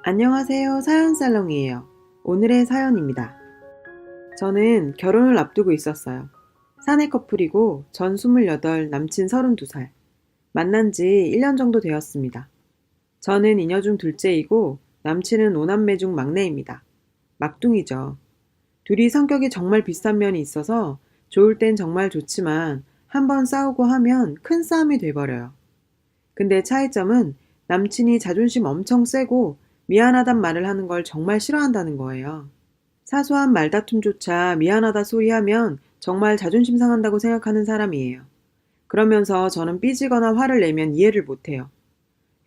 안녕하세요. 사연살롱이에요. 오늘의 사연입니다. 저는 결혼을 앞두고 있었어요. 사내 커플이고 전 28, 남친 32살. 만난 지 1년 정도 되었습니다. 저는 이녀 중 둘째이고 남친은 5남매 중 막내입니다. 막둥이죠. 둘이 성격이 정말 비슷한 면이 있어서 좋을 땐 정말 좋지만 한번 싸우고 하면 큰 싸움이 돼버려요. 근데 차이점은 남친이 자존심 엄청 세고 미안하단 말을 하는 걸 정말 싫어한다는 거예요. 사소한 말다툼조차 미안하다 소리하면 정말 자존심 상한다고 생각하는 사람이에요. 그러면서 저는 삐지거나 화를 내면 이해를 못해요.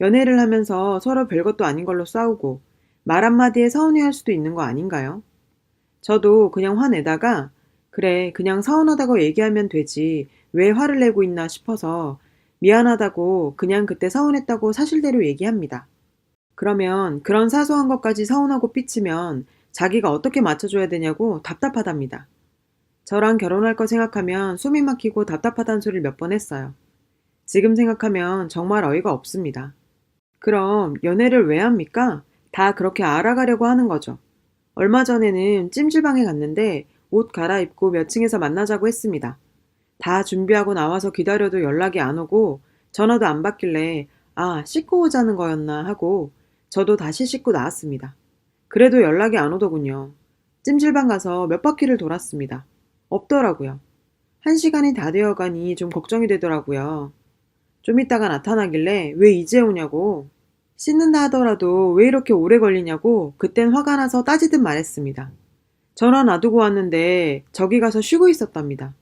연애를 하면서 서로 별것도 아닌 걸로 싸우고 말 한마디에 서운해할 수도 있는 거 아닌가요? 저도 그냥 화내다가 그래, 그냥 서운하다고 얘기하면 되지 왜 화를 내고 있나 싶어서 미안하다고 그냥 그때 서운했다고 사실대로 얘기합니다. 그러면 그런 사소한 것까지 서운하고 삐치면 자기가 어떻게 맞춰줘야 되냐고 답답하답니다. 저랑 결혼할 거 생각하면 숨이 막히고 답답하다는 소리를 몇 번 했어요. 지금 생각하면 정말 어이가 없습니다. 그럼 연애를 왜 합니까? 다 그렇게 알아가려고 하는 거죠. 얼마 전에는 찜질방에 갔는데 옷 갈아입고 몇 층에서 만나자고 했습니다. 다 준비하고 나와서 기다려도 연락이 안 오고 전화도 안 받길래 아, 씻고 오자는 거였나 하고 저도 다시 씻고 나왔습니다. 그래도 연락이 안 오더군요. 찜질방 가서 몇 바퀴를 돌았습니다. 없더라고요. 1시간이 다 되어가니 좀 걱정이 되더라고요. 좀 이따가 나타나길래 왜 이제 오냐고. 씻는다 하더라도 왜 이렇게 오래 걸리냐고 그땐 화가 나서 따지듯 말했습니다. 전화 놔두고 왔는데 저기 가서 쉬고 있었답니다.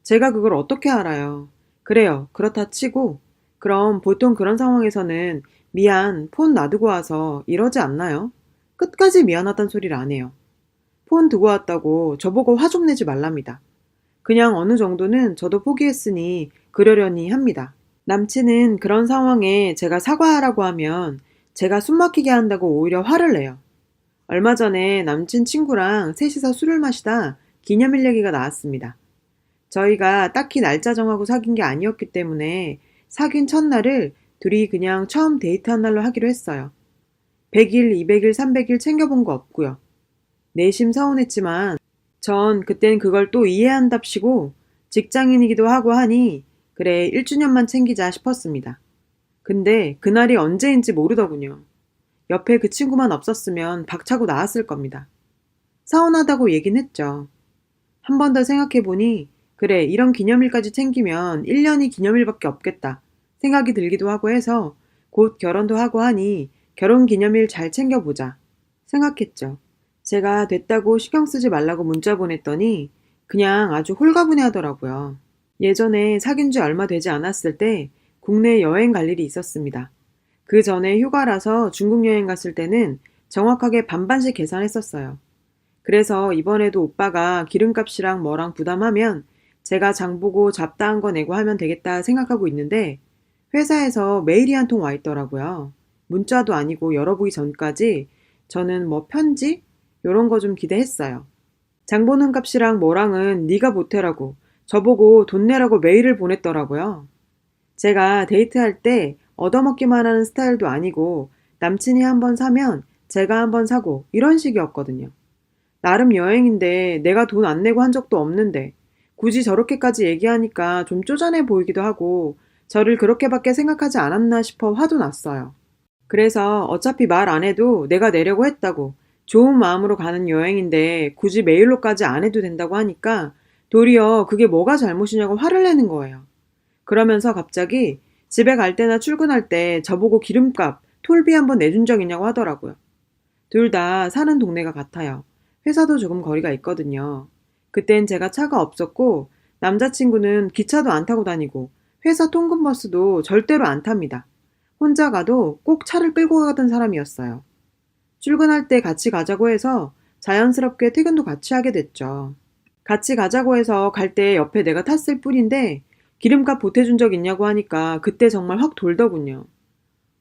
제가 그걸 어떻게 알아요. 그래요. 그렇다 치고 그럼 보통 그런 상황에서는 미안, 폰 놔두고 와서 이러지 않나요? 끝까지 미안하단 소리를 안 해요. 폰 두고 왔다고 저보고 화 좀 내지 말랍니다. 그냥 어느 정도는 저도 포기했으니 그러려니 합니다. 남친은 그런 상황에 제가 사과하라고 하면 제가 숨 막히게 한다고 오히려 화를 내요. 얼마 전에 남친 친구랑 셋이서 술을 마시다 기념일 얘기가 나왔습니다. 저희가 딱히 날짜 정하고 사귄 게 아니었기 때문에 사귄 첫날을 둘이 그냥 처음 데이트한 날로 하기로 했어요. 100일, 200일, 300일 챙겨본 거 없고요. 내심 서운했지만 전 그땐 그걸 또 이해한답시고 직장인이기도 하고 하니 그래 1주년만 챙기자 싶었습니다. 근데 그날이 언제인지 모르더군요. 옆에 그 친구만 없었으면 박차고 나왔을 겁니다. 서운하다고 얘긴 했죠. 한 번 더 생각해보니 그래 이런 기념일까지 챙기면 1년이 기념일밖에 없겠다 생각이 들기도 하고 해서 곧 결혼도 하고 하니 결혼 기념일 잘 챙겨보자 생각했죠. 제가 됐다고 신경 쓰지 말라고 문자 보냈더니 그냥 아주 홀가분해 하더라고요. 예전에 사귄 지 얼마 되지 않았을 때 국내 여행 갈 일이 있었습니다. 그 전에 휴가라서 중국 여행 갔을 때는 정확하게 반반씩 계산했었어요. 그래서 이번에도 오빠가 기름값이랑 뭐랑 부담하면 제가 장보고 잡다한 거 내고 하면 되겠다 생각하고 있는데 회사에서 메일이 한 통 와 있더라고요. 문자도 아니고 열어보기 전까지 저는 뭐 편지? 요런 거 좀 기대했어요. 장보는 값이랑 뭐랑은 네가 보태라고 저보고 돈 내라고 메일을 보냈더라고요. 제가 데이트할 때 얻어먹기만 하는 스타일도 아니고 남친이 한번 사면 제가 한번 사고 이런 식이었거든요. 나름 여행인데 내가 돈 안 내고 한 적도 없는데 굳이 저렇게까지 얘기하니까 좀 쪼잔해 보이기도 하고 저를 그렇게밖에 생각하지 않았나 싶어 화도 났어요. 그래서 어차피 말 안 해도 내가 내려고 했다고 좋은 마음으로 가는 여행인데 굳이 메일로까지 안 해도 된다고 하니까 도리어 그게 뭐가 잘못이냐고 화를 내는 거예요. 그러면서 갑자기 집에 갈 때나 출근할 때 저보고 기름값, 톨비 한번 내준 적 있냐고 하더라고요. 둘 다 사는 동네가 같아요. 회사도 조금 거리가 있거든요. 그땐 제가 차가 없었고 남자친구는 기차도 안 타고 다니고 회사 통근버스도 절대로 안 탑니다. 혼자 가도 꼭 차를 끌고 가던 사람이었어요. 출근할 때 같이 가자고 해서 자연스럽게 퇴근도 같이 하게 됐죠. 같이 가자고 해서 갈 때 옆에 내가 탔을 뿐인데 기름값 보태준 적 있냐고 하니까 그때 정말 확 돌더군요.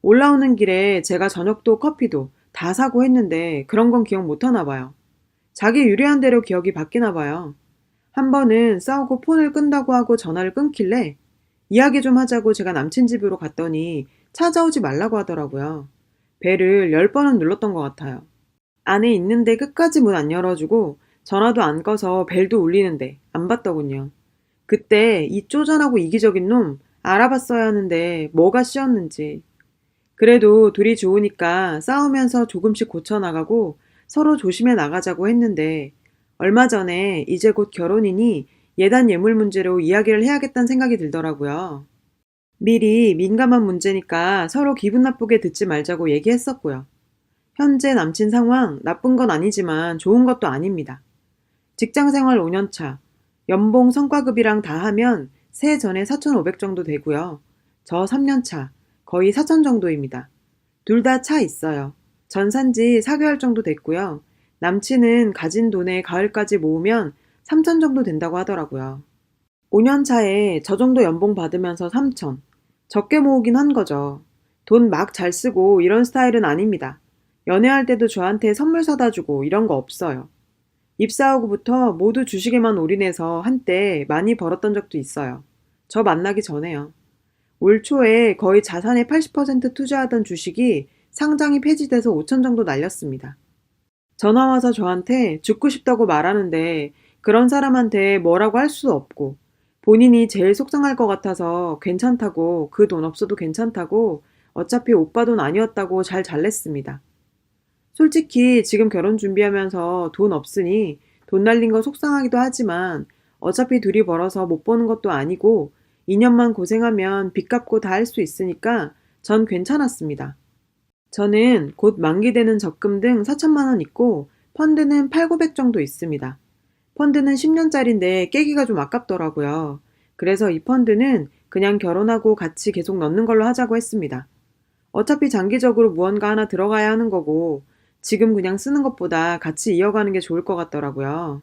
올라오는 길에 제가 저녁도 커피도 다 사고 했는데 그런 건 기억 못 하나 봐요. 자기 유리한 대로 기억이 바뀌나 봐요. 한 번은 싸우고 폰을 끈다고 하고 전화를 끊길래 이야기 좀 하자고 제가 남친 집으로 갔더니 찾아오지 말라고 하더라고요. 벨을 10번은 눌렀던 것 같아요. 안에 있는데 끝까지 문 안 열어주고 전화도 안 꺼서 벨도 울리는데 안 받더군요. 그때 이 쪼잔하고 이기적인 놈 알아봤어야 하는데 뭐가 씌었는지. 그래도 둘이 좋으니까 싸우면서 조금씩 고쳐나가고 서로 조심해 나가자고 했는데 얼마 전에 이제 곧 결혼이니 예단 예물 문제로 이야기를 해야겠다는 생각이 들더라고요. 미리 민감한 문제니까 서로 기분 나쁘게 듣지 말자고 얘기했었고요. 현재 남친 상황 나쁜 건 아니지만 좋은 것도 아닙니다. 직장 생활 5년 차, 연봉 성과급이랑 다 하면 새해 전에 4,500 정도 되고요. 저 3년 차, 거의 4,000 정도입니다. 둘 다 차 있어요. 전 산지 4개월 정도 됐고요. 남친은 가진 돈에 가을까지 모으면 3,000 정도 된다고 하더라고요. 5년 차에 저 정도 연봉 받으면서 3,000. 적게 모으긴 한 거죠. 돈 막 잘 쓰고 이런 스타일은 아닙니다. 연애할 때도 저한테 선물 사다 주고 이런 거 없어요. 입사하고부터 모두 주식에만 올인해서 한때 많이 벌었던 적도 있어요. 저 만나기 전에요. 올 초에 거의 자산의 80% 투자하던 주식이 상장이 폐지돼서 5천 정도 날렸습니다. 전화 와서 저한테 죽고 싶다고 말하는데 그런 사람한테 뭐라고 할 수도 없고 본인이 제일 속상할 것 같아서 괜찮다고 그 돈 없어도 괜찮다고 어차피 오빠 돈 아니었다고 잘 잘냈습니다. 솔직히 지금 결혼 준비하면서 돈 없으니 돈 날린 거 속상하기도 하지만 어차피 둘이 벌어서 못 버는 것도 아니고 2년만 고생하면 빚 갚고 다 할 수 있으니까 전 괜찮았습니다. 저는 곧 만기되는 적금 등 4천만 원 있고 펀드는 8, 900 정도 있습니다. 펀드는 10년짜리인데 깨기가 좀 아깝더라고요. 그래서 이 펀드는 그냥 결혼하고 같이 계속 넣는 걸로 하자고 했습니다. 어차피 장기적으로 무언가 하나 들어가야 하는 거고 지금 그냥 쓰는 것보다 같이 이어가는 게 좋을 것 같더라고요.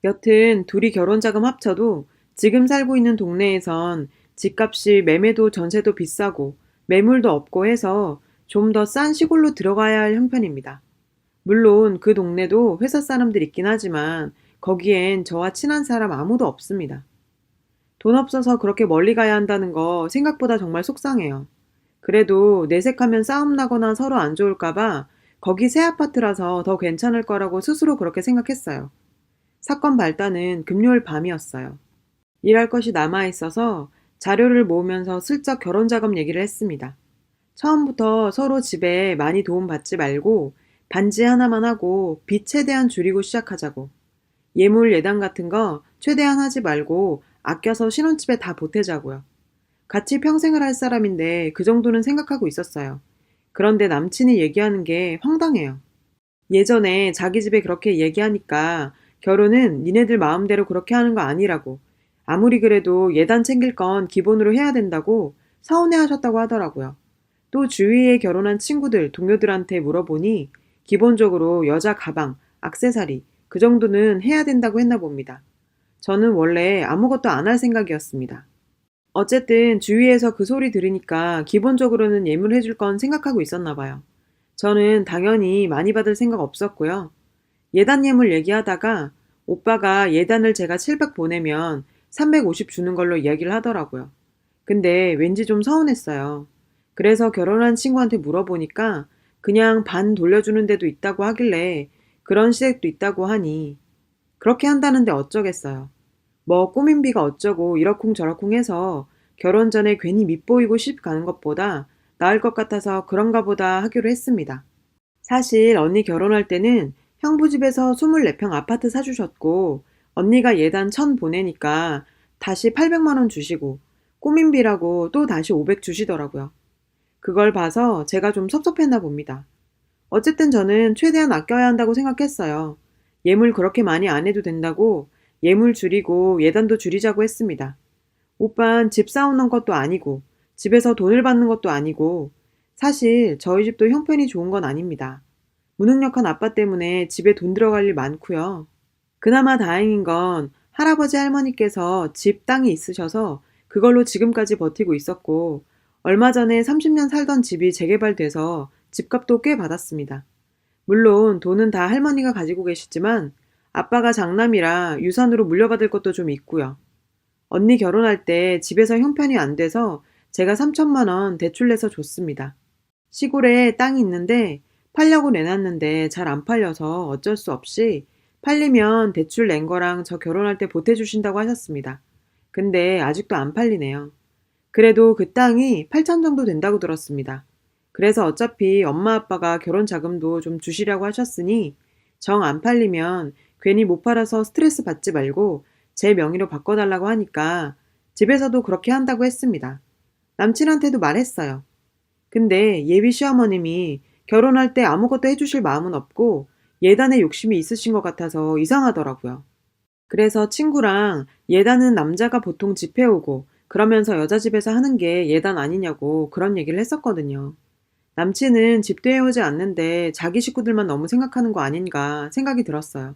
여튼 둘이 결혼 자금 합쳐도 지금 살고 있는 동네에선 집값이 매매도 전세도 비싸고 매물도 없고 해서 좀 더 싼 시골로 들어가야 할 형편입니다. 물론 그 동네도 회사 사람들 있긴 하지만 거기엔 저와 친한 사람 아무도 없습니다. 돈 없어서 그렇게 멀리 가야 한다는 거 생각보다 정말 속상해요. 그래도 내색하면 싸움 나거나 서로 안 좋을까봐 거기 새 아파트라서 더 괜찮을 거라고 스스로 그렇게 생각했어요. 사건 발단은 금요일 밤이었어요. 일할 것이 남아있어서 자료를 모으면서 슬쩍 결혼 자금 얘기를 했습니다. 처음부터 서로 집에 많이 도움받지 말고 반지 하나만 하고 빚 최대한 줄이고 시작하자고. 예물 예단 같은 거 최대한 하지 말고 아껴서 신혼집에 다 보태자고요. 같이 평생을 할 사람인데 그 정도는 생각하고 있었어요. 그런데 남친이 얘기하는 게 황당해요. 예전에 자기 집에 그렇게 얘기하니까 결혼은 니네들 마음대로 그렇게 하는 거 아니라고. 아무리 그래도 예단 챙길 건 기본으로 해야 된다고 서운해 하셨다고 하더라고요. 또 주위에 결혼한 친구들, 동료들한테 물어보니 기본적으로 여자 가방, 액세서리 그 정도는 해야 된다고 했나 봅니다. 저는 원래 아무것도 안 할 생각이었습니다. 어쨌든 주위에서 그 소리 들으니까 기본적으로는 예물해줄 건 생각하고 있었나 봐요. 저는 당연히 많이 받을 생각 없었고요. 예단 예물 얘기하다가 오빠가 예단을 제가 700 보내면 350 주는 걸로 이야기를 하더라고요. 근데 왠지 좀 서운했어요. 그래서 결혼한 친구한테 물어보니까 그냥 반 돌려주는 데도 있다고 하길래 그런 시댁도 있다고 하니 그렇게 한다는데 어쩌겠어요. 뭐 꾸민비가 어쩌고 이러쿵저러쿵 해서 결혼 전에 괜히 밉보이고 시집 가는 것보다 나을 것 같아서 그런가 보다 하기로 했습니다. 사실 언니 결혼할 때는 형부 집에서 24평 아파트 사주셨고 언니가 예단 1,000 보내니까 다시 800만 원 주시고 꾸민비라고 또 다시 500 주시더라고요. 그걸 봐서 제가 좀 섭섭했나 봅니다. 어쨌든 저는 최대한 아껴야 한다고 생각했어요. 예물 그렇게 많이 안 해도 된다고 예물 줄이고 예단도 줄이자고 했습니다. 오빤 집 사오는 것도 아니고 집에서 돈을 받는 것도 아니고 사실 저희 집도 형편이 좋은 건 아닙니다. 무능력한 아빠 때문에 집에 돈 들어갈 일 많고요. 그나마 다행인 건 할아버지 할머니께서 집 땅이 있으셔서 그걸로 지금까지 버티고 있었고 얼마 전에 30년 살던 집이 재개발돼서 집값도 꽤 받았습니다. 물론 돈은 다 할머니가 가지고 계시지만 아빠가 장남이라 유산으로 물려받을 것도 좀 있고요. 언니 결혼할 때 집에서 형편이 안 돼서 제가 3천만 원 대출 내서 줬습니다. 시골에 땅이 있는데 팔려고 내놨는데 잘 안 팔려서 어쩔 수 없이 팔리면 대출 낸 거랑 저 결혼할 때 보태주신다고 하셨습니다. 근데 아직도 안 팔리네요. 그래도 그 땅이 8천 정도 된다고 들었습니다. 그래서 어차피 엄마 아빠가 결혼 자금도 좀 주시라고 하셨으니 정 안 팔리면 괜히 못 팔아서 스트레스 받지 말고 제 명의로 바꿔달라고 하니까 집에서도 그렇게 한다고 했습니다. 남친한테도 말했어요. 근데 예비 시어머님이 결혼할 때 아무것도 해주실 마음은 없고 예단에 욕심이 있으신 것 같아서 이상하더라고요. 그래서 친구랑 예단은 남자가 보통 집해 오고 그러면서 여자 집에서 하는 게 예단 아니냐고 그런 얘기를 했었거든요. 남친은 집도 해오지 않는데 자기 식구들만 너무 생각하는 거 아닌가 생각이 들었어요.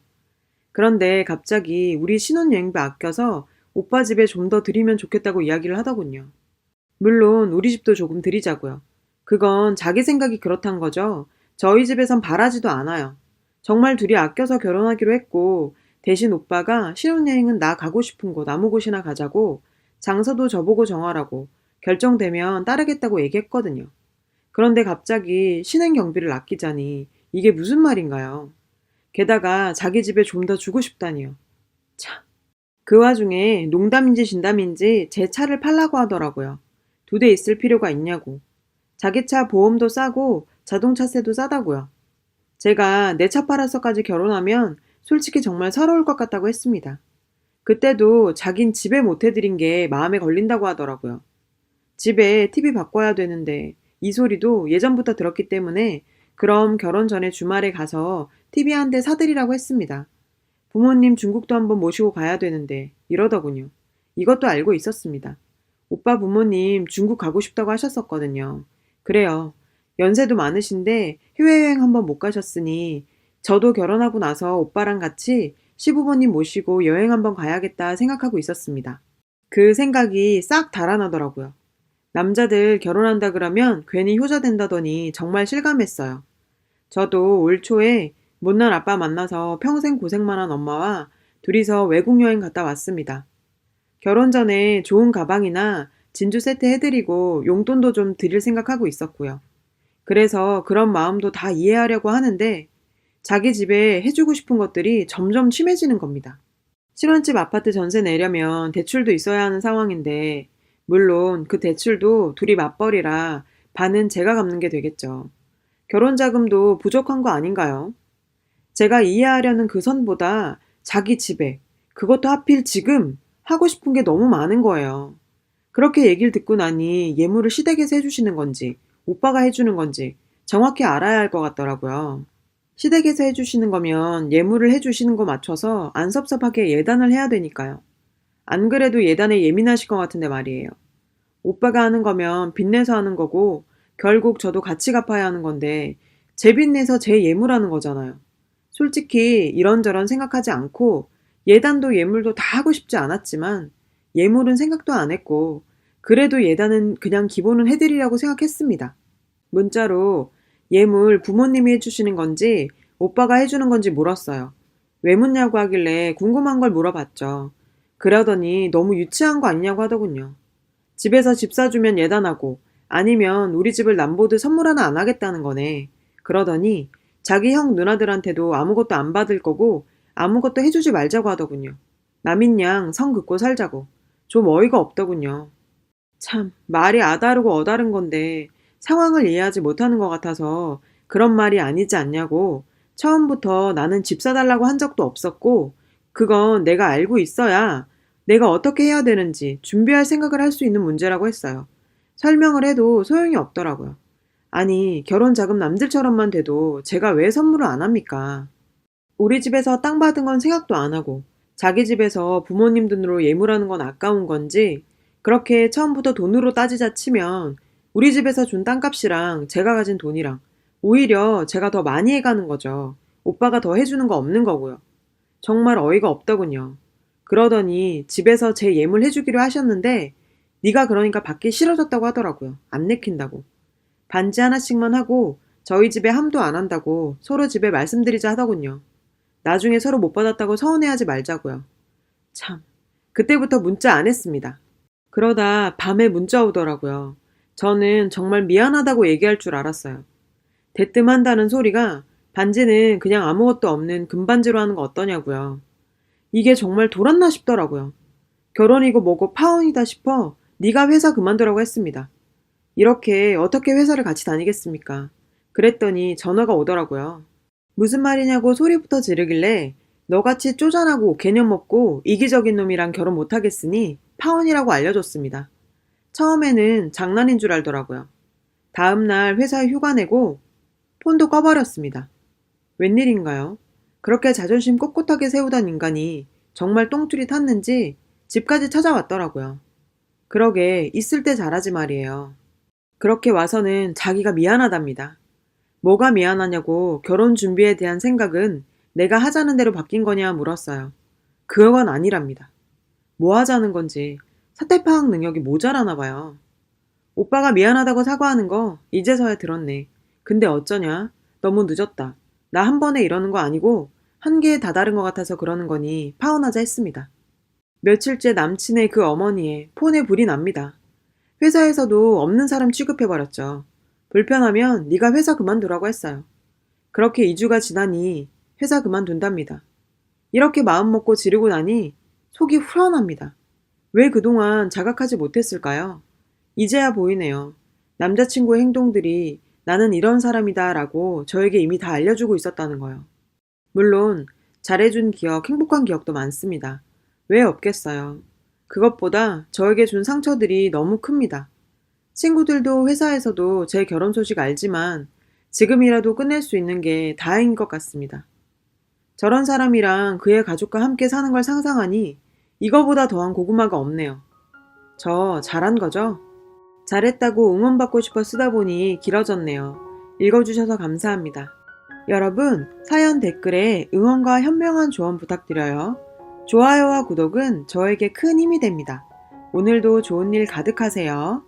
그런데 갑자기 우리 신혼여행비 아껴서 오빠 집에 좀 더 드리면 좋겠다고 이야기를 하더군요. 물론 우리 집도 조금 드리자고요. 그건 자기 생각이 그렇단 거죠. 저희 집에선 바라지도 않아요. 정말 둘이 아껴서 결혼하기로 했고 대신 오빠가 신혼여행은 나 가고 싶은 곳 아무 곳이나 가자고 장소도 저보고 정하라고 결정되면 따르겠다고 얘기했거든요. 그런데 갑자기 신행 경비를 아끼자니 이게 무슨 말인가요? 게다가 자기 집에 좀 더 주고 싶다니요. 참. 그 와중에 농담인지 진담인지 제 차를 팔라고 하더라고요. 2대 있을 필요가 있냐고. 자기 차 보험도 싸고 자동차세도 싸다고요. 제가 내 차 팔아서까지 결혼하면 솔직히 정말 서러울 것 같다고 했습니다. 그때도 자긴 집에 못 해드린 게 마음에 걸린다고 하더라고요. 집에 TV 바꿔야 되는데 이 소리도 예전부터 들었기 때문에 그럼 결혼 전에 주말에 가서 TV 한 대 사드리라고 했습니다. 부모님 중국도 한번 모시고 가야 되는데 이러더군요. 이것도 알고 있었습니다. 오빠 부모님 중국 가고 싶다고 하셨었거든요. 그래요. 연세도 많으신데 해외여행 한번 못 가셨으니 저도 결혼하고 나서 오빠랑 같이 시부모님 모시고 여행 한번 가야겠다 생각하고 있었습니다. 그 생각이 싹 달아나더라고요. 남자들 결혼한다 그러면 괜히 효자 된다더니 정말 실감했어요. 저도 올 초에 못난 아빠 만나서 평생 고생만 한 엄마와 둘이서 외국 여행 갔다 왔습니다. 결혼 전에 좋은 가방이나 진주 세트 해드리고 용돈도 좀 드릴 생각하고 있었고요. 그래서 그런 마음도 다 이해하려고 하는데 자기 집에 해주고 싶은 것들이 점점 심해지는 겁니다. 신혼집 아파트 전세 내려면 대출도 있어야 하는 상황인데 물론 그 대출도 둘이 맞벌이라 반은 제가 갚는 게 되겠죠. 결혼 자금도 부족한 거 아닌가요? 제가 이해하려는 그 선보다 자기 집에 그것도 하필 지금 하고 싶은 게 너무 많은 거예요. 그렇게 얘기를 듣고 나니 예물을 시댁에서 해주시는 건지 오빠가 해주는 건지 정확히 알아야 할 것 같더라고요. 시댁에서 해주시는 거면 예물을 해주시는 거 맞춰서 안 섭섭하게 예단을 해야 되니까요. 안 그래도 예단에 예민하실 것 같은데 말이에요. 오빠가 하는 거면 빚내서 하는 거고 결국 저도 같이 갚아야 하는 건데 제 빚내서 제 예물하는 거잖아요. 솔직히 이런저런 생각하지 않고 예단도 예물도 다 하고 싶지 않았지만 예물은 생각도 안 했고 그래도 예단은 그냥 기본은 해드리려고 생각했습니다. 문자로 예물 부모님이 해주시는 건지 오빠가 해주는 건지 물었어요. 왜 묻냐고 하길래 궁금한 걸 물어봤죠. 그러더니 너무 유치한 거 아니냐고 하더군요. 집에서 집 사주면 예단하고 아니면 우리 집을 남보드 선물 하나 안 하겠다는 거네. 그러더니 자기 형 누나들한테도 아무것도 안 받을 거고 아무것도 해주지 말자고 하더군요. 남인 양 성 긋고 살자고. 좀 어이가 없더군요. 참 말이 아다르고 어다른 건데 상황을 이해하지 못하는 것 같아서 그런 말이 아니지 않냐고 처음부터 나는 집 사달라고 한 적도 없었고 그건 내가 알고 있어야 내가 어떻게 해야 되는지 준비할 생각을 할 수 있는 문제라고 했어요. 설명을 해도 소용이 없더라고요. 아니 결혼 자금 남들처럼만 돼도 제가 왜 선물을 안 합니까? 우리 집에서 땅 받은 건 생각도 안 하고 자기 집에서 부모님 돈으로 예물하는 건 아까운 건지 그렇게 처음부터 돈으로 따지자 치면 우리 집에서 준 땅값이랑 제가 가진 돈이랑 오히려 제가 더 많이 해가는 거죠. 오빠가 더 해주는 거 없는 거고요. 정말 어이가 없더군요. 그러더니 집에서 제 예물 해주기로 하셨는데 네가 그러니까 받기 싫어졌다고 하더라고요. 안 내킨다고. 반지 하나씩만 하고 저희 집에 함도 안 한다고 서로 집에 말씀드리자 하더군요. 나중에 서로 못 받았다고 서운해하지 말자고요. 참, 그때부터 문자 안 했습니다. 그러다 밤에 문자 오더라고요. 저는 정말 미안하다고 얘기할 줄 알았어요. 대뜸 한다는 소리가 반지는 그냥 아무것도 없는 금반지로 하는 거 어떠냐고요. 이게 정말 돌았나 싶더라고요. 결혼이고 뭐고 파혼이다 싶어 네가 회사 그만두라고 했습니다. 이렇게 어떻게 회사를 같이 다니겠습니까? 그랬더니 전화가 오더라고요. 무슨 말이냐고 소리부터 지르길래 너같이 쪼잔하고 개념 없고 이기적인 놈이랑 결혼 못하겠으니 파혼이라고 알려줬습니다. 처음에는 장난인 줄 알더라고요. 다음날 회사에 휴가 내고 폰도 꺼버렸습니다. 웬일인가요? 그렇게 자존심 꼿꼿하게 세우던 인간이 정말 똥줄이 탔는지 집까지 찾아왔더라고요. 그러게 있을 때 잘하지 말이에요. 그렇게 와서는 자기가 미안하답니다. 뭐가 미안하냐고 결혼 준비에 대한 생각은 내가 하자는 대로 바뀐 거냐 물었어요. 그건 아니랍니다. 뭐 하자는 건지 사태 파악 능력이 모자라나 봐요. 오빠가 미안하다고 사과하는 거 이제서야 들었네. 근데 어쩌냐? 너무 늦었다. 나 한 번에 이러는 거 아니고 한계에 다다른 것 같아서 그러는 거니 파혼하자 했습니다. 며칠째 남친의 그 어머니의 폰에 불이 납니다. 회사에서도 없는 사람 취급해버렸죠. 불편하면 네가 회사 그만두라고 했어요. 그렇게 2주가 지나니 회사 그만둔답니다. 이렇게 마음 먹고 지르고 나니 속이 후련합니다. 왜 그동안 자각하지 못했을까요? 이제야 보이네요. 남자친구의 행동들이 나는 이런 사람이다 라고 저에게 이미 다 알려주고 있었다는 거요. 물론 잘해준 기억, 행복한 기억도 많습니다. 왜 없겠어요. 그것보다 저에게 준 상처들이 너무 큽니다. 친구들도 회사에서도 제 결혼 소식 알지만 지금이라도 끝낼 수 있는 게 다행인 것 같습니다. 저런 사람이랑 그의 가족과 함께 사는 걸 상상하니 이거보다 더한 고구마가 없네요. 저 잘한 거죠? 잘했다고 응원받고 싶어 쓰다 보니 길어졌네요. 읽어주셔서 감사합니다. 여러분, 사연 댓글에 응원과 현명한 조언 부탁드려요. 좋아요와 구독은 저에게 큰 힘이 됩니다. 오늘도 좋은 일 가득하세요.